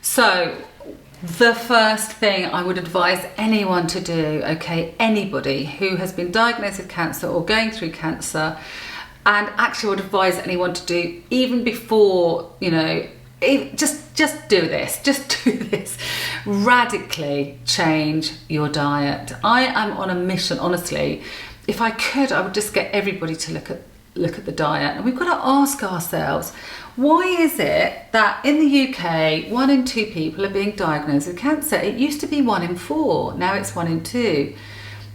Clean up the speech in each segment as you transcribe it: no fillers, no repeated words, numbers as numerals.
So the first thing I would advise anyone to do, okay, anybody who has been diagnosed with cancer or going through cancer, and actually would advise anyone to do even before, just do this. Radically change your diet. I am on a mission, honestly. If I could, I would just get everybody to look at the diet. And we've got to ask ourselves, why is it that in the UK, 1 in 2 people are being diagnosed with cancer? It used to be 1 in 4, now it's 1 in 2.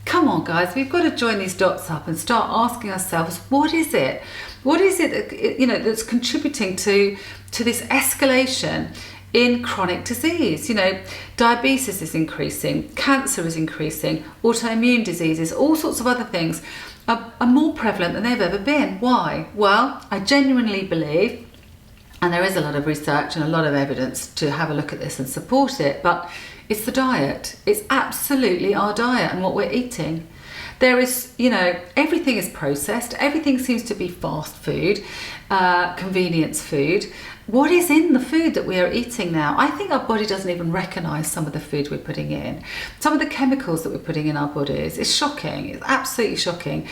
Come on, guys, we've got to join these dots up and start asking ourselves, what is it? What is it that, that's contributing to this escalation in chronic disease? Diabetes is increasing, cancer is increasing, autoimmune diseases, all sorts of other things are more prevalent than they've ever been. Why? Well, I genuinely believe, and there is a lot of research and a lot of evidence to have a look at this and support it, but it's the diet. It's absolutely our diet and what we're eating. There is, everything is processed. Everything seems to be fast food, convenience food. What is in the food that we are eating now? I think our body doesn't even recognise some of the food we're putting in. Some of the chemicals that we're putting in our bodies. It's shocking. It's absolutely shocking.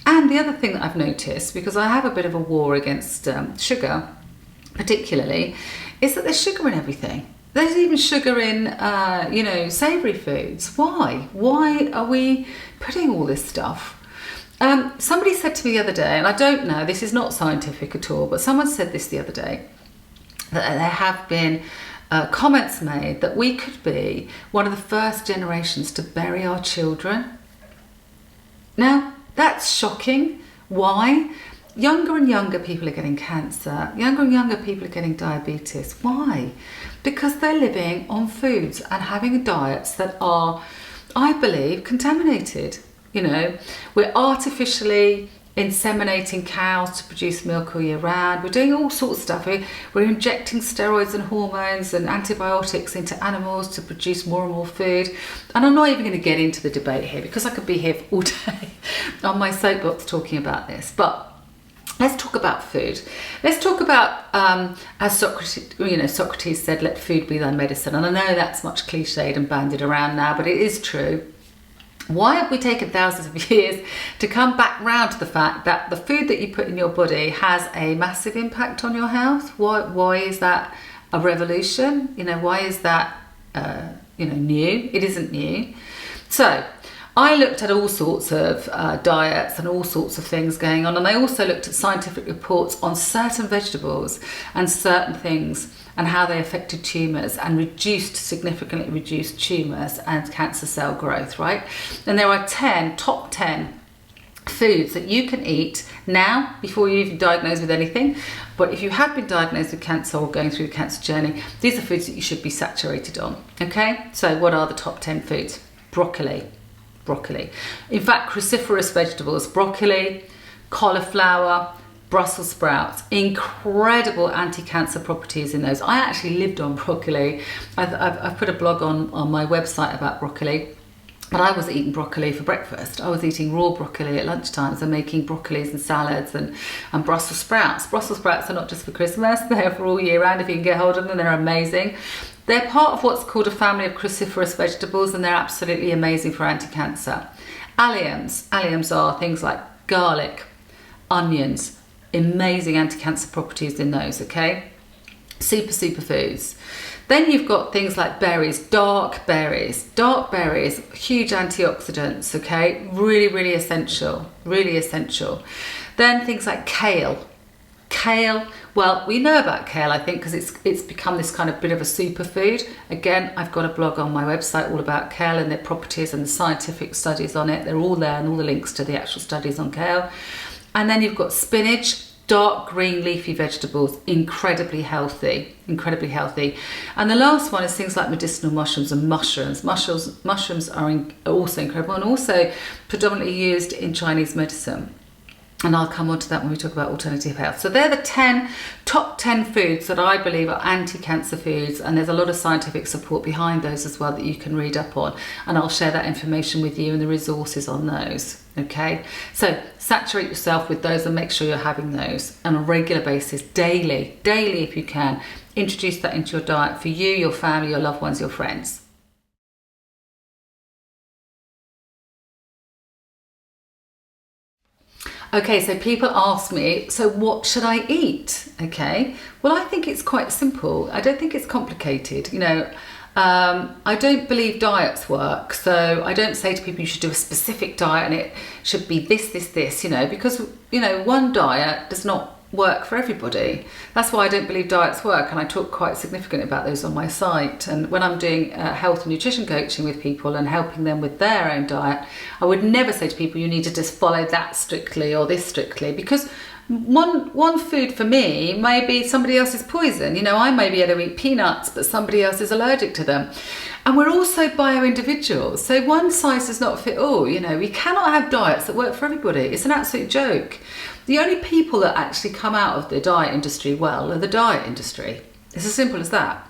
And the other thing that I've noticed, because I have a bit of a war against sugar, particularly, is that there's sugar in everything. There's even sugar in, savoury foods. Why? Why are we putting all this stuff? Somebody said to me the other day, and I don't know, this is not scientific at all, but someone said this the other day, that there have been comments made that we could be one of the first generations to bury our children. Now, that's shocking. Why? Younger and younger people are getting cancer. Younger and younger people are getting diabetes. Why? Because they're living on foods and having diets that are, I believe, contaminated. We're artificially inseminating cows to produce milk all year round. We're doing all sorts of stuff. We're injecting steroids and hormones and antibiotics into animals to produce more and more food. And I'm not even going to get into the debate here because I could be here all day on my soapbox talking about this. But let's talk about food. Let's talk about, as Socrates said, let food be thy medicine. And I know that's much cliched and bandied around now, but it is true. Why have we taken thousands of years to come back round to the fact that the food that you put in your body has a massive impact on your health? Why is that a revolution? Why is that, new? It isn't new. So I looked at all sorts of diets and all sorts of things going on, and I also looked at scientific reports on certain vegetables and certain things and how they affected tumours and significantly reduced tumours and cancer cell growth, right? And there are top 10 foods that you can eat now before you're even diagnosed with anything. But if you have been diagnosed with cancer or going through the cancer journey, these are foods that you should be saturated on, okay? So what are the top 10 foods? Broccoli. In fact, cruciferous vegetables, broccoli, cauliflower, Brussels sprouts, incredible anti-cancer properties in those. I actually lived on broccoli. I've put a blog on my website about broccoli, but I was eating broccoli for breakfast. I was eating raw broccoli at lunchtimes and making broccolis and salads and Brussels sprouts. Brussels sprouts are not just for Christmas, they're for all year round if you can get hold of them. They're amazing. They're part of what's called a family of cruciferous vegetables, and they're absolutely amazing for anti-cancer. Alliums are things like garlic, onions, amazing anti-cancer properties in those, okay? Super foods. Then you've got things like berries, dark berries, huge antioxidants, okay? Really essential. Then things like kale. Well, we know about kale, I think, because it's become this kind of bit of a superfood. Again, I've got a blog on my website all about kale and their properties and the scientific studies on it. They're all there, and all the links to the actual studies on kale. And then you've got spinach, dark green leafy vegetables, incredibly healthy. And the last one is things like medicinal mushrooms and mushrooms. Mushrooms are also incredible and also predominantly used in Chinese medicine. And I'll come on to that when we talk about alternative health. So they're the top 10 foods that I believe are anti-cancer foods, and there's a lot of scientific support behind those as well that you can read up on, and I'll share that information with you and the resources on those. Okay, so saturate yourself with those and make sure you're having those on a regular basis, daily if you can. introduce that into your diet for you, your family, your loved ones, your friends. Okay, so people ask me, so what should I eat? Okay, well, I think it's quite simple. I don't think it's complicated. I don't believe diets work, so I don't say to people you should do a specific diet and it should be this, because, one diet does not work for everybody. That's why I don't believe diets work, and I talk quite significantly about those on my site. And when I'm doing health and nutrition coaching with people and helping them with their own diet, I would never say to people you need to just follow that strictly or this strictly, because one food for me may be somebody else's poison. I may be able to eat peanuts, but somebody else is allergic to them. And we're also bio-individuals, so one size does not fit all. We cannot have diets that work for everybody. It's an absolute joke. The only people that actually come out of the diet industry well are the diet industry. It's as simple as that.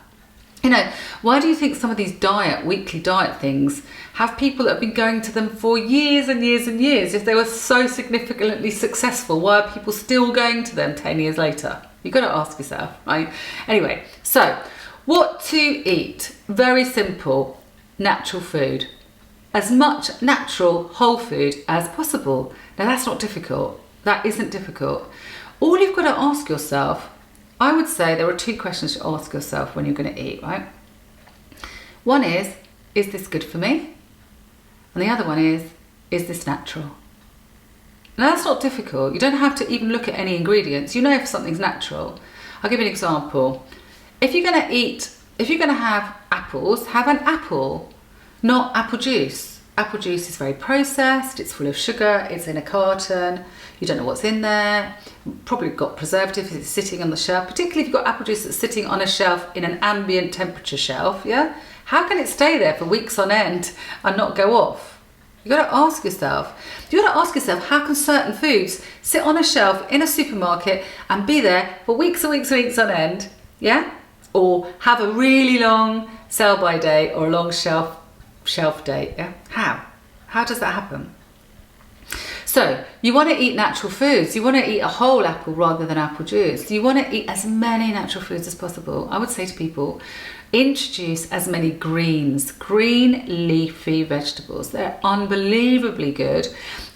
Why do you think some of these weekly diet things have people that have been going to them for years and years and years? If they were so significantly successful, why are people still going to them 10 years later? You've got to ask yourself, right? Anyway, so what to eat? Very simple, natural food. As much natural whole food as possible. Now that's not difficult. That isn't difficult. All you've got to ask yourself, I would say there are 2 questions to ask yourself when you're going to eat, right? One is this good for me? And the other one is this natural? Now that's not difficult. You don't have to even look at any ingredients. You know if something's natural. I'll give you an example. If you're going to have apples, have an apple, not apple juice. Apple juice is very processed, it's full of sugar, it's in a carton, you don't know what's in there, probably got preservatives, it's sitting on the shelf, particularly if you've got apple juice that's sitting on a shelf in an ambient temperature shelf, yeah? How can it stay there for weeks on end and not go off? You've got to ask yourself. How can certain foods sit on a shelf in a supermarket and be there for weeks and weeks and weeks on end, yeah? Or have a really long sell-by date or a long shelf date, yeah? How does that happen? So you want to eat natural foods. You want to eat a whole apple rather than apple juice. You want to eat as many natural foods as possible. I would say to people, introduce as many green leafy vegetables. They're unbelievably good,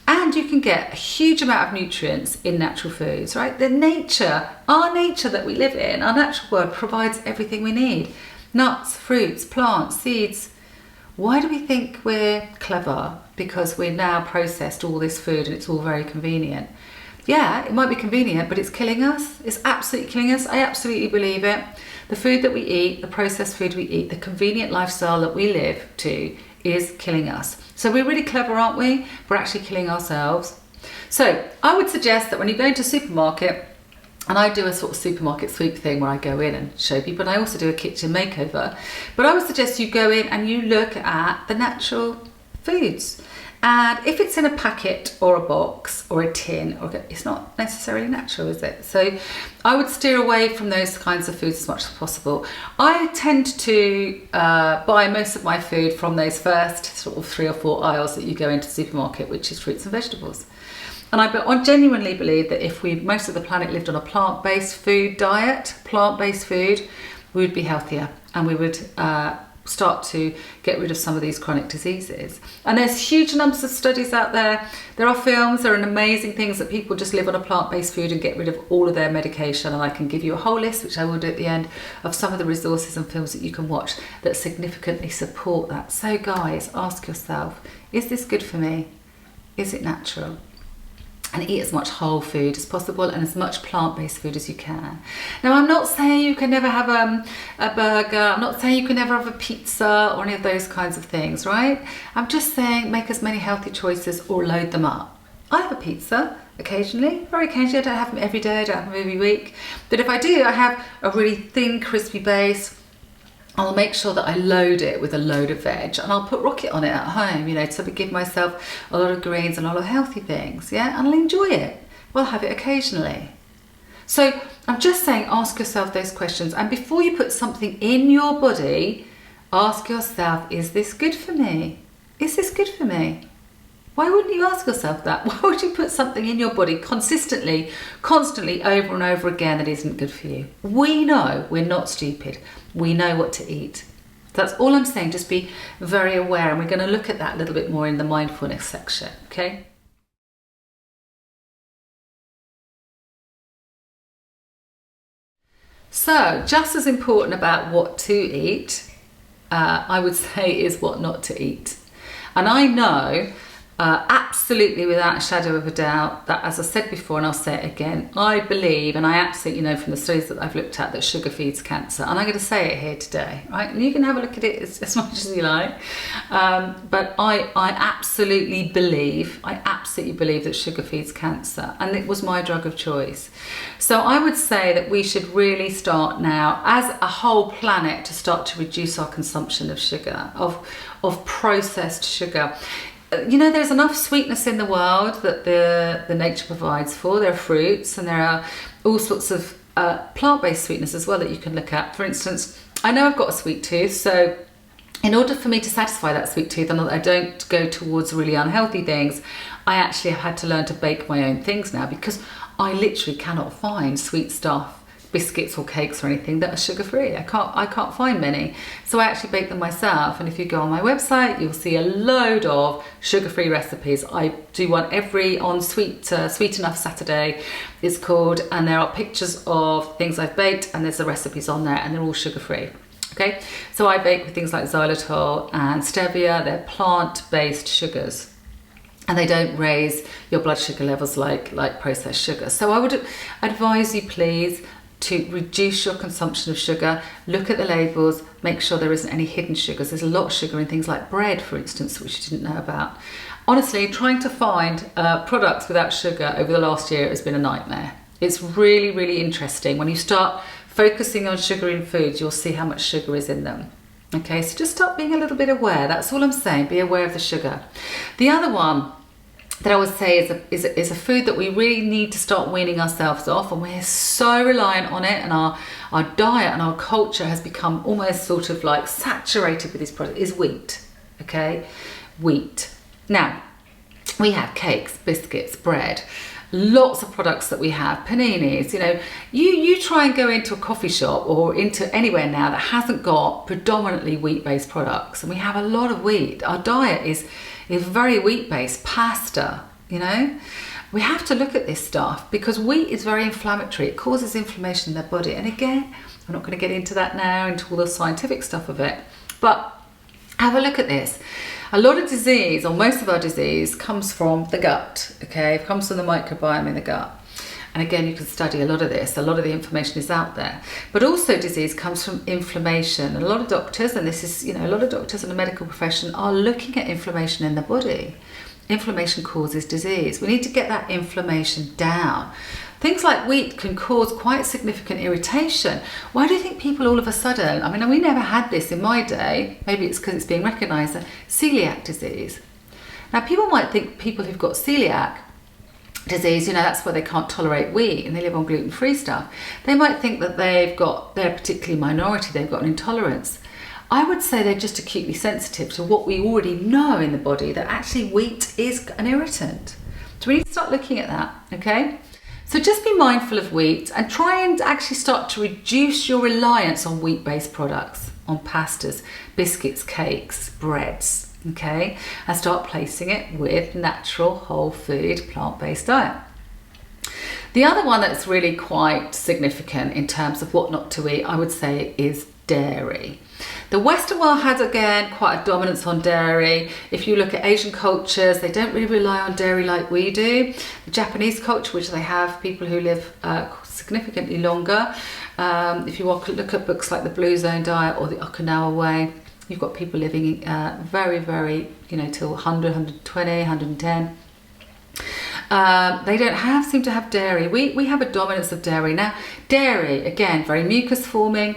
and you can get a huge amount of nutrients in natural foods, right? Our nature that we live in, our natural world provides everything we need. Nuts, fruits, plants, seeds. Why do we think we're clever? Because we're now processed all this food and it's all very convenient. Yeah, it might be convenient, but it's killing us. It's absolutely killing us. I absolutely believe it. The food that we eat, the processed food we eat, the convenient lifestyle that we live to is killing us. So we're really clever, aren't we? We're actually killing ourselves. So I would suggest that when you go into a supermarket, and I do a sort of supermarket sweep thing where I go in and show people, and I also do a kitchen makeover. But I would suggest you go in and you look at the natural foods. And if it's in a packet or a box or a tin, it's not necessarily natural, is it? So I would steer away from those kinds of foods as much as possible. I tend to buy most of my food from those first sort of 3 or 4 aisles that you go into the supermarket, which is fruits and vegetables. And I genuinely believe that if most of the planet lived on a plant-based food diet, we would be healthier, and we would start to get rid of some of these chronic diseases. And there's huge numbers of studies out there. There are films, there are amazing things that people just live on a plant-based food and get rid of all of their medication. And I can give you a whole list, which I will do at the end, of some of the resources and films that you can watch that significantly support that. So guys, ask yourself, is this good for me? Is it natural? And eat as much whole food as possible and as much plant-based food as you can. Now, I'm not saying you can never have a burger. I'm not saying you can never have a pizza or any of those kinds of things, right? I'm just saying make as many healthy choices or load them up. I have a pizza occasionally, very occasionally. I don't have them every day, I don't have them every week. But if I do, I have a really thin, crispy base. I'll make sure that I load it with a load of veg, and I'll put rocket on it at home, to give myself a lot of greens and a lot of healthy things, yeah? And I'll enjoy it. I'll have it occasionally. So I'm just saying, ask yourself those questions. And before you put something in your body, ask yourself, is this good for me? Is this good for me? Why wouldn't you ask yourself that? Why would you put something in your body consistently, constantly, over and over again that isn't good for you? We know, we're not stupid. We know what to eat. That's all I'm saying, just be very aware, and we're going to look at that a little bit more in the mindfulness section, okay? So, just as important about what to eat, I would say, is what not to eat. And I know absolutely without a shadow of a doubt that, as I said before, and I'll say it again, I believe, and I absolutely know from the studies that I've looked at, that sugar feeds cancer. And I'm going to say it here today, right? And you can have a look at it as much as you like. But I absolutely believe that sugar feeds cancer. And it was my drug of choice. So I would say that we should really start now, as a whole planet, to start to reduce our consumption of sugar, of processed sugar. You know, there's enough sweetness in the world that the nature provides for. There are fruits, and there are all sorts of plant-based sweetness as well that you can look at. For instance, I know I've got a sweet tooth, so in order for me to satisfy that sweet tooth and I don't go towards really unhealthy things, I actually have had to learn to bake my own things now, because I literally cannot find sweet stuff, biscuits or cakes or anything that are sugar-free. I can't find many. So I actually bake them myself, and if you go on my website, you'll see a load of sugar-free recipes. I do one on Sweet Enough Saturday, it's called, and there are pictures of things I've baked, and there's the recipes on there, and they're all sugar-free. Okay, so I bake with things like xylitol and stevia. They're plant-based sugars, and they don't raise your blood sugar levels like processed sugar. So I would advise you, please, to reduce your consumption of sugar. Look at the labels, make sure there isn't any hidden sugars. There's a lot of sugar in things like bread, for instance, which you didn't know about. Honestly, trying to find products without sugar over the last year has been a nightmare. It's really, really interesting. When you start focusing on sugar in foods, you'll see how much sugar is in them. Okay, so just start being a little bit aware. That's all I'm saying, be aware of the sugar. The other one that I would say is a food that we really need to start weaning ourselves off, and we're so reliant on it, and our diet and our culture has become almost sort of like saturated with this product, is wheat. Okay, wheat. Now, we have cakes, biscuits, bread, lots of products that we have, paninis. You know, you try and go into a coffee shop or into anywhere now that hasn't got predominantly wheat-based products, and we have a lot of wheat. Our diet is very wheat-based. Pasta, you know, we have to look at this stuff, because wheat is very inflammatory. It causes inflammation in the body, and again, I'm not going to get into that now, into all the scientific stuff of it, but have a look at this. A lot of disease, or most of our disease, comes from the gut. Okay, it comes from the microbiome in the gut. And again, you can study a lot of this. A lot of the information is out there. But also disease comes from inflammation. And a lot of doctors, and this is, you know, a lot of doctors in the medical profession are looking at inflammation in the body. Inflammation causes disease. We need to get that inflammation down. Things like wheat can cause quite significant irritation. Why do you think people all of a sudden, I mean, we never had this in my day, maybe it's because it's being recognised, celiac disease. Now, people might think people who've got celiac disease, you know, that's where they can't tolerate wheat and they live on gluten-free stuff. They might think that they're particularly minority, they've got an intolerance. I would say they're just acutely sensitive to what we already know in the body, that actually wheat is an irritant. So we need to start looking at that, okay? So just be mindful of wheat and try and actually start to reduce your reliance on wheat-based products, on pastas, biscuits, cakes, breads, okay? And start placing it with natural, whole food, plant-based diet. The other one that's really quite significant in terms of what not to eat, I would say, is dairy. The Western world has, again, quite a dominance on dairy. If you look at Asian cultures, they don't really rely on dairy like we do. The Japanese culture, which they have people who live significantly longer. If you look at books like the Blue Zone Diet or the Okinawa Way, you've got people living very, very, you know, till 100, 120, 110. They don't seem to have dairy. We have a dominance of dairy. Now, dairy, again, very mucus forming.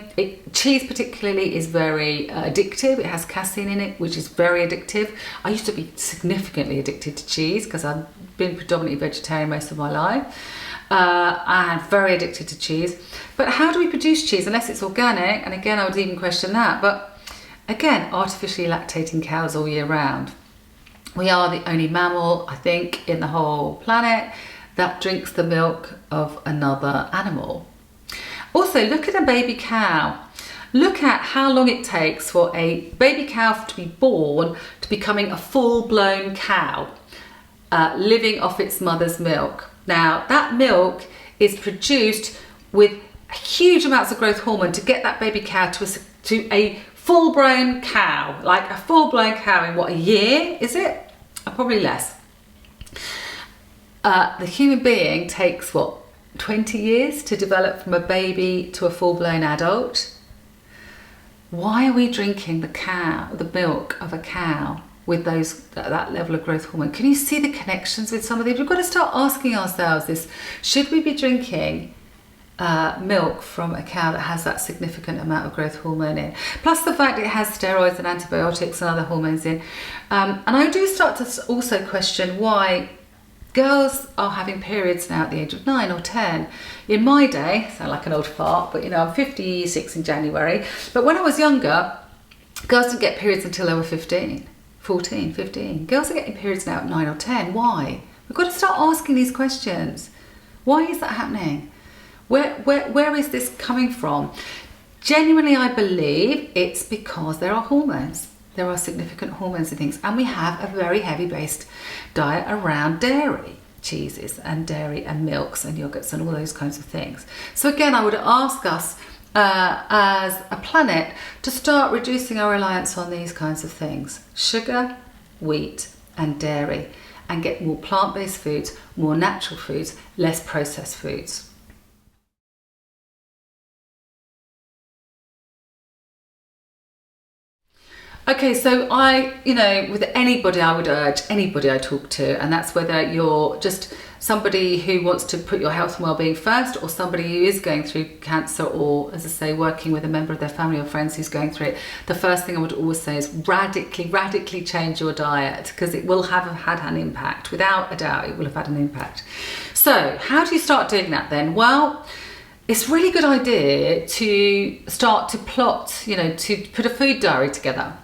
Cheese particularly is very addictive. It has casein in it, which is very addictive. I used to be significantly addicted to cheese because I've been predominantly vegetarian most of my life. And very addicted to cheese. But how do we produce cheese unless it's organic? And again, I would even question that. But again, artificially lactating cows all year round. We are the only mammal, I think, in the whole planet that drinks the milk of another animal. Also, look at a baby cow. Look at how long it takes for a baby cow to be born to becoming a full-blown cow, living off its mother's milk. Now, that milk is produced with huge amounts of growth hormone to get that baby cow to a full-blown cow, like a full-blown cow in what, a year, is it? Probably less. The human being takes, what, 20 years to develop from a baby to a full-blown adult. Why are we drinking the milk of a cow with that level of growth hormone? Can you see the connections with some of these? We've got to start asking ourselves this: should we be drinking milk from a cow that has that significant amount of growth hormone in? Plus the fact it has steroids and antibiotics and other hormones in. And I do start to also question why girls are having periods now at the age of 9 or 10. In my day, I sound like an old fart, but I'm 56 in January. But when I was younger, girls didn't get periods until they were 15, 14, 15. Girls are getting periods now at 9 or 10. Why? We've got to start asking these questions. Why is that happening? Where is this coming from? Genuinely, I believe it's because there are hormones. There are significant hormones and things, and we have a very heavy-based diet around dairy, cheeses and dairy and milks and yogurts and all those kinds of things. So again, I would ask us as a planet to start reducing our reliance on these kinds of things: sugar, wheat and dairy, and get more plant-based foods, more natural foods, less processed foods. Okay, so with anybody, I would urge anybody I talk to, and that's whether you're just somebody who wants to put your health and well-being first, or somebody who is going through cancer, or, as I say, working with a member of their family or friends who's going through it. The first thing I would always say is radically change your diet, because it will have had an impact. Without a doubt, it will have had an impact. So how do you start doing that then? Well, it's a really good idea to start to plot, to put a food diary together.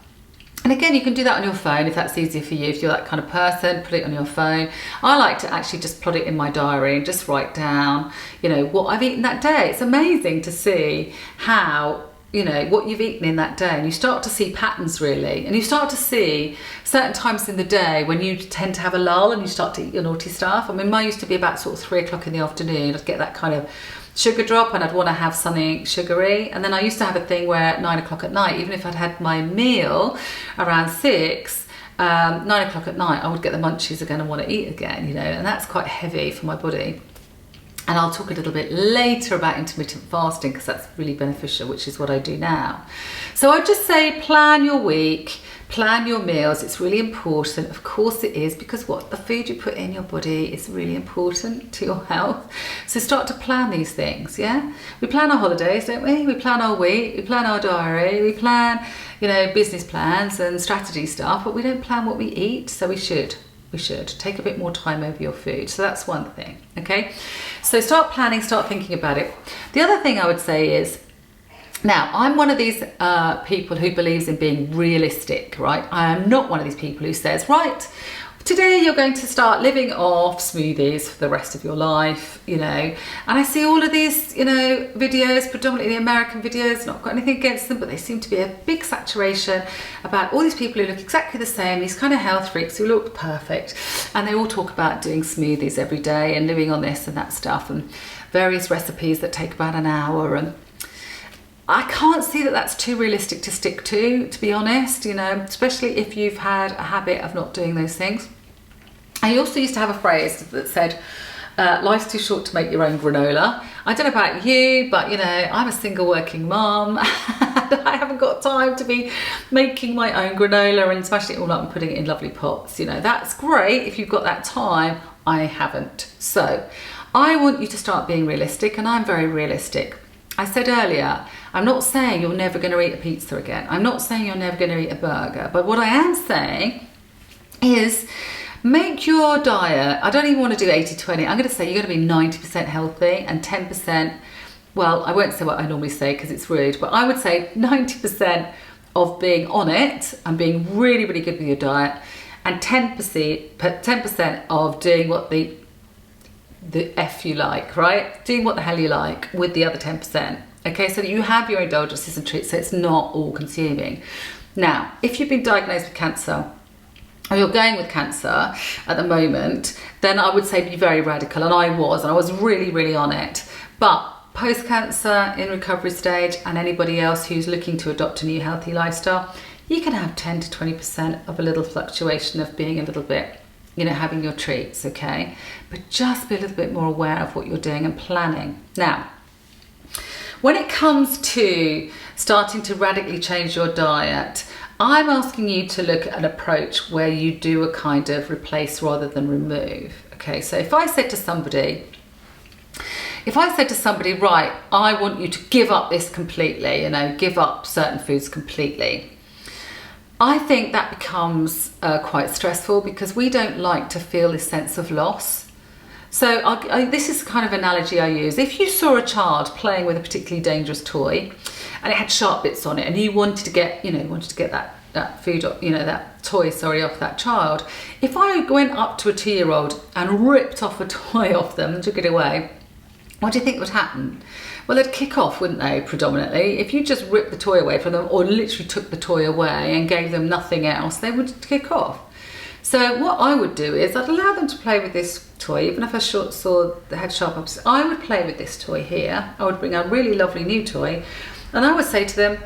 And again, you can do that on your phone if that's easier for you. If you're that kind of person, put it on your phone. I like to actually just plot it in my diary and just write down, what I've eaten that day. It's amazing to see how, what you've eaten in that day. And you start to see patterns, really. And you start to see certain times in the day when you tend to have a lull and you start to eat your naughty stuff. I mean, mine used to be about sort of 3 o'clock in the afternoon. I'd get that kind of sugar drop and I'd want to have something sugary. And then I used to have a thing where at 9 o'clock at night, even if I'd had my meal around 6, 9 o'clock at night, I would get the munchies again and want to eat again, and that's quite heavy for my body. And I'll talk a little bit later about intermittent fasting, because that's really beneficial, which is what I do now. So I'd just say plan your week, plan your meals. It's really important. Of course it is, because the food you put in your body is really important to your health. So start to plan these things, yeah? We plan our holidays, don't we? We plan our week, we plan our diary, we plan, business plans and strategy stuff, but we don't plan what we eat, so we should take a bit more time over your food. So that's one thing, okay? So start planning, start thinking about it. The other thing I would say is, now, I'm one of these people who believes in being realistic, right? I am not one of these people who says, right, today you're going to start living off smoothies for the rest of your life, and I see all of these, videos, predominantly the American videos, not got anything against them, but they seem to be a big saturation about all these people who look exactly the same, these kind of health freaks who look perfect, and they all talk about doing smoothies every day and living on this and that stuff and various recipes that take about an hour. And I can't see that that's too realistic to stick to be honest, especially if you've had a habit of not doing those things. I also used to have a phrase that said, life's too short to make your own granola. I don't know about you, but I'm a single working mum and I haven't got time to be making my own granola and smashing it all up and putting it in lovely pots. That's great if you've got that time. I haven't. So I want you to start being realistic, and I'm very realistic. I said earlier, I'm not saying you're never going to eat a pizza again. I'm not saying you're never going to eat a burger. But what I am saying is make your diet, I don't even want to do 80-20. I'm going to say you're going to be 90% healthy and 10%, well, I won't say what I normally say because it's rude, but I would say 90% of being on it and being really, really good with your diet, and 10% of doing what the F you like, right? Doing what the hell you like with the other 10%. Okay, so that you have your indulgences and treats, so it's not all consuming. Now, if you've been diagnosed with cancer, or you're going with cancer at the moment, then I would say be very radical, and I was really, really on it. But post-cancer, in recovery stage, and anybody else who's looking to adopt a new healthy lifestyle, you can have 10 to 20% of a little fluctuation of being a little bit, having your treats, okay? But just be a little bit more aware of what you're doing and planning. Now, when it comes to starting to radically change your diet, I'm asking you to look at an approach where you do a kind of replace rather than remove. Okay, so if I said to somebody, right, I want you to give up this completely, give up certain foods completely, I think that becomes quite stressful, because we don't like to feel this sense of loss. So this is the kind of analogy I use. If you saw a child playing with a particularly dangerous toy and it had sharp bits on it, and you wanted to get, that food, that toy, off that child. If I went up to a 2-year-old and ripped off a toy off them and took it away, what do you think would happen? Well, they'd kick off, wouldn't they, predominantly? If you just ripped the toy away from them, or literally took the toy away and gave them nothing else, they would kick off. So what I would do is I'd allow them to play with this toy, even if I saw they had sharp opposites. I would play with this toy here. I would bring a really lovely new toy, and I would say to them,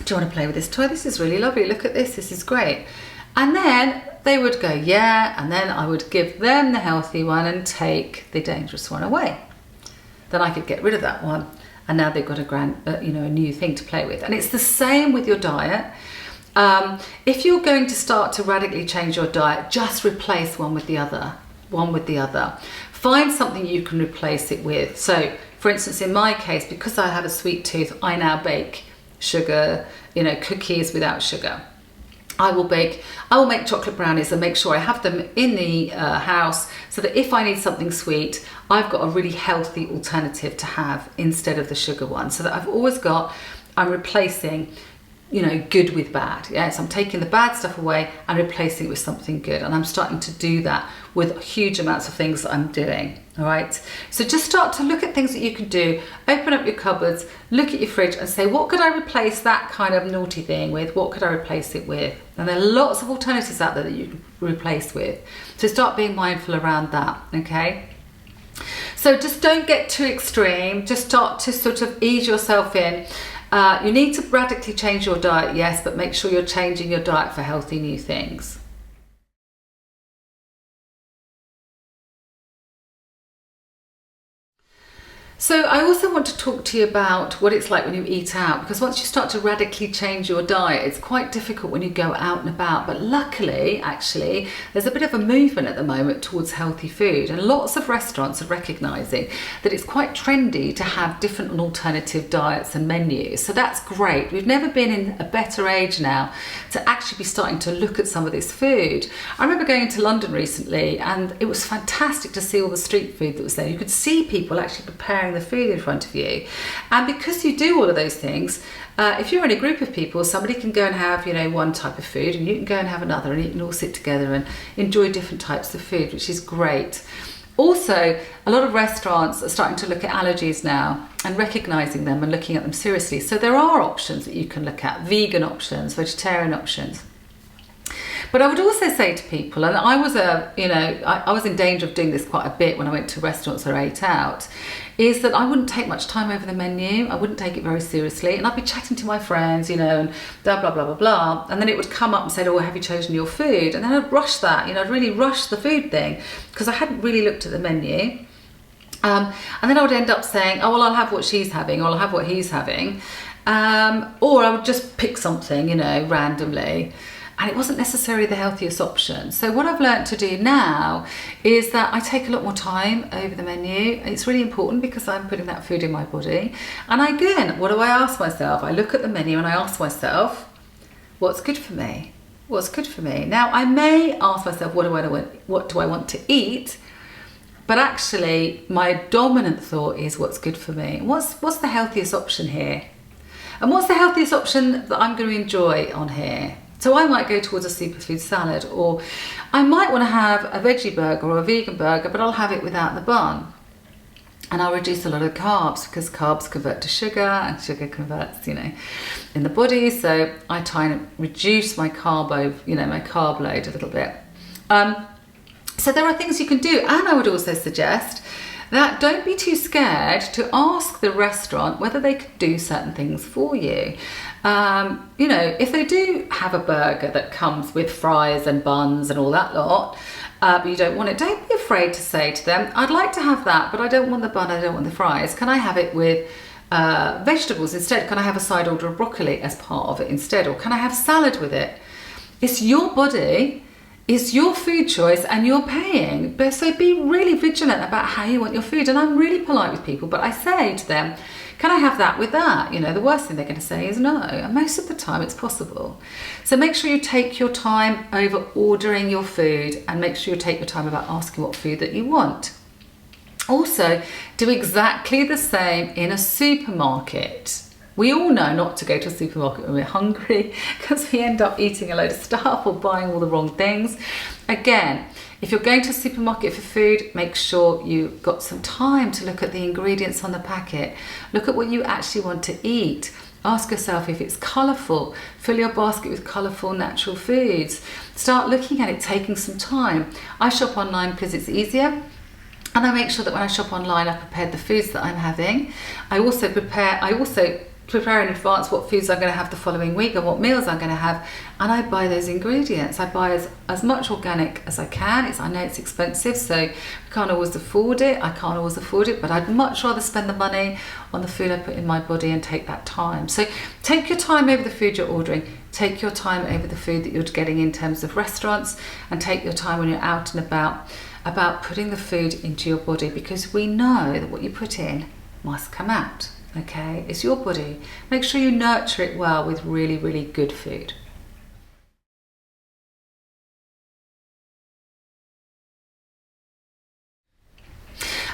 do you want to play with this toy? This is really lovely. Look at this. This is great. And then they would go, yeah. And then I would give them the healthy one and take the dangerous one away. Then I could get rid of that one. And now they've got a new thing to play with. And it's the same with your diet. If you're going to start to radically change your diet, just replace one with the other. Find something you can replace it with. So, for instance, in my case, because I have a sweet tooth, I now bake sugar, cookies without sugar. I will make chocolate brownies and make sure I have them in the house, so that if I need something sweet, I've got a really healthy alternative to have instead of the sugar one. So that I'm replacing, good with bad. Yeah, so I'm taking the bad stuff away and replacing it with something good. And I'm starting to do that with huge amounts of things that I'm doing. All right. So just start to look at things that you can do. Open up your cupboards, look at your fridge and say, what could I replace that kind of naughty thing with? What could I replace it with? And there are lots of alternatives out there that you can replace with. So start being mindful around that. Okay. So just don't get too extreme. Just start to sort of ease yourself in. You need to radically change your diet, yes, but make sure you're changing your diet for healthy new things. So I also want to talk to you about what it's like when you eat out, because once you start to radically change your diet, it's quite difficult when you go out and about. But luckily, actually, there's a bit of a movement at the moment towards healthy food, and lots of restaurants are recognising that it's quite trendy to have different and alternative diets and menus. So that's great. We've never been in a better age now to actually be starting to look at some of this food. I remember going into London recently, and it was fantastic to see all the street food that was there. You could see people actually preparing the food in front of you, and because you do all of those things, if you're in a group of people, somebody can go and have one type of food, and you can go and have another, and you can all sit together and enjoy different types of food, which is great. Also, a lot of restaurants are starting to look at allergies now and recognizing them and looking at them seriously. So there are options that you can look at: vegan options, vegetarian options. But I would also say to people, and I was in danger of doing this quite a bit when I went to restaurants or ate out, is that I wouldn't take much time over the menu. I wouldn't take it very seriously, and I'd be chatting to my friends, and blah, blah, blah, blah, blah. And then it would come up and say, oh, have you chosen your food? And then I'd rush that, I'd really rush the food thing because I hadn't really looked at the menu. And then I would end up saying, oh, well, I'll have what she's having, or I'll have what he's having. Or I would just pick something, randomly. And it wasn't necessarily the healthiest option. So what I've learned to do now is that I take a lot more time over the menu. It's really important because I'm putting that food in my body. And again, what do I ask myself? I look at the menu and I ask myself, what's good for me? What's good for me? Now, I may ask myself, what do I want to eat? But actually, my dominant thought is what's good for me. What's the healthiest option here? And what's the healthiest option that I'm going to enjoy on here? So I might go towards a superfood salad, or I might want to have a veggie burger or a vegan burger, but I'll have it without the bun. And I'll reduce a lot of carbs, because carbs convert to sugar, and sugar converts, in the body. So I try and reduce my my carb load a little bit. So there are things you can do. And I would also suggest that don't be too scared to ask the restaurant whether they could do certain things for you. If they do have a burger that comes with fries and buns and all that lot, but you don't want it, don't be afraid to say to them, I'd like to have that, but I don't want the bun, I don't want the fries. Can I have it with vegetables instead? Can I have a side order of broccoli as part of it instead? Or can I have salad with it? It's your body. It's your food choice and you're paying. But so be really vigilant about how you want your food. And I'm really polite with people, but I say to them, can I have that with that? The worst thing they're going to say is no. And most of the time it's possible. So make sure you take your time over ordering your food, and make sure you take your time about asking what food that you want. Also, do exactly the same in a supermarket. We all know not to go to a supermarket when we're hungry, because we end up eating a load of stuff or buying all the wrong things. Again, if you're going to a supermarket for food, make sure you've got some time to look at the ingredients on the packet. Look at what you actually want to eat. Ask yourself if it's colourful. Fill your basket with colourful natural foods. Start looking at it, taking some time. I shop online because it's easier. And I make sure that when I shop online, I prepared the foods that I'm having. I also prepare in advance what foods I'm going to have the following week and what meals I'm going to have, and I buy those ingredients. I buy as much organic as I can. I know it's expensive, so I can't always afford it. But I'd much rather spend the money on the food I put in my body and take that time. So take your time over the food you're ordering. Take your time over the food that you're getting in terms of restaurants, and take your time when you're out and about putting the food into your body, because we know that what you put in must come out. Okay, it's your body. Make sure you nurture it well with really, really good food.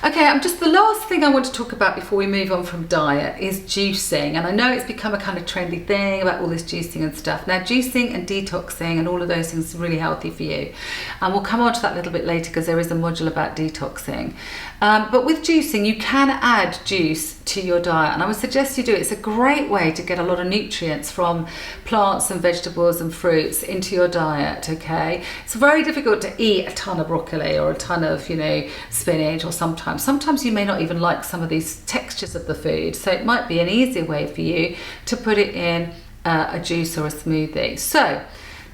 Okay, just the last thing I want to talk about before we move on from diet is juicing. And I know it's become a kind of trendy thing about all this juicing and stuff. Now, juicing and detoxing and all of those things are really healthy for you. And we'll come on to that a little bit later, because there is a module about detoxing. But with juicing, you can add juice to your diet, and I would suggest you do it. It's a great way to get a lot of nutrients from plants and vegetables and fruits into your diet. Okay, it's very difficult to eat a ton of broccoli or a ton of spinach, or sometimes you may not even like some of these textures of the food, so it might be an easier way for you to put it in a juice or a smoothie. So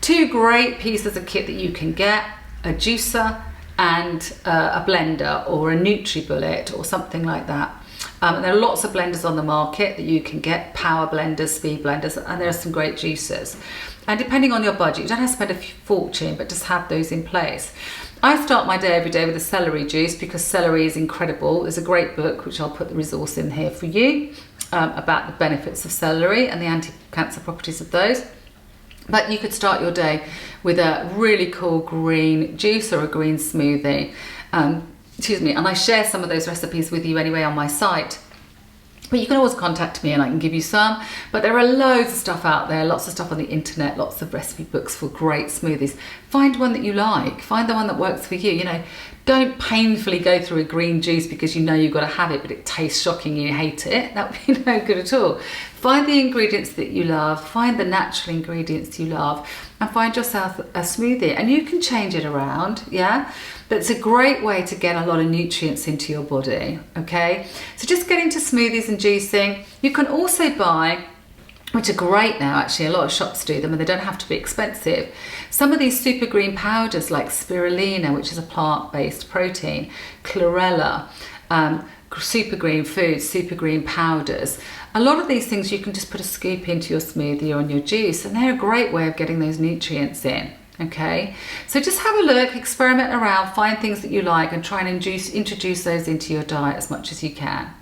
2 great pieces of kit that you can get: a juicer and a blender, or a NutriBullet or something like that. And there are lots of blenders on the market that you can get, power blenders, speed blenders, and there are some great juicers. And depending on your budget, you don't have to spend a fortune, but just have those in place. I start my day every day with a celery juice, because celery is incredible. There's a great book, which I'll put the resource in here for you, about the benefits of celery and the anti-cancer properties of those. But you could start your day with a really cool green juice or a green smoothie. And I share some of those recipes with you anyway on my site. But you can always contact me and I can give you some. But there are loads of stuff out there, lots of stuff on the internet, lots of recipe books for great smoothies. Find one that you like, find the one that works for you. Don't painfully go through a green juice because you've got to have it, but it tastes shocking and you hate it. That would be no good at all. Find the ingredients that you love, find the natural ingredients you love, and find yourself a smoothie. And you can change it around, yeah? But it's a great way to get a lot of nutrients into your body, okay? So just get into smoothies and juicing. You can also buy, which are great now actually, a lot of shops do them and they don't have to be expensive, some of these super green powders like spirulina, which is a plant-based protein, chlorella, super green foods, super green powders. A lot of these things you can just put a scoop into your smoothie or in your juice, and they're a great way of getting those nutrients in. Okay, so just have a look, experiment around, find things that you like and try and introduce those into your diet as much as you can.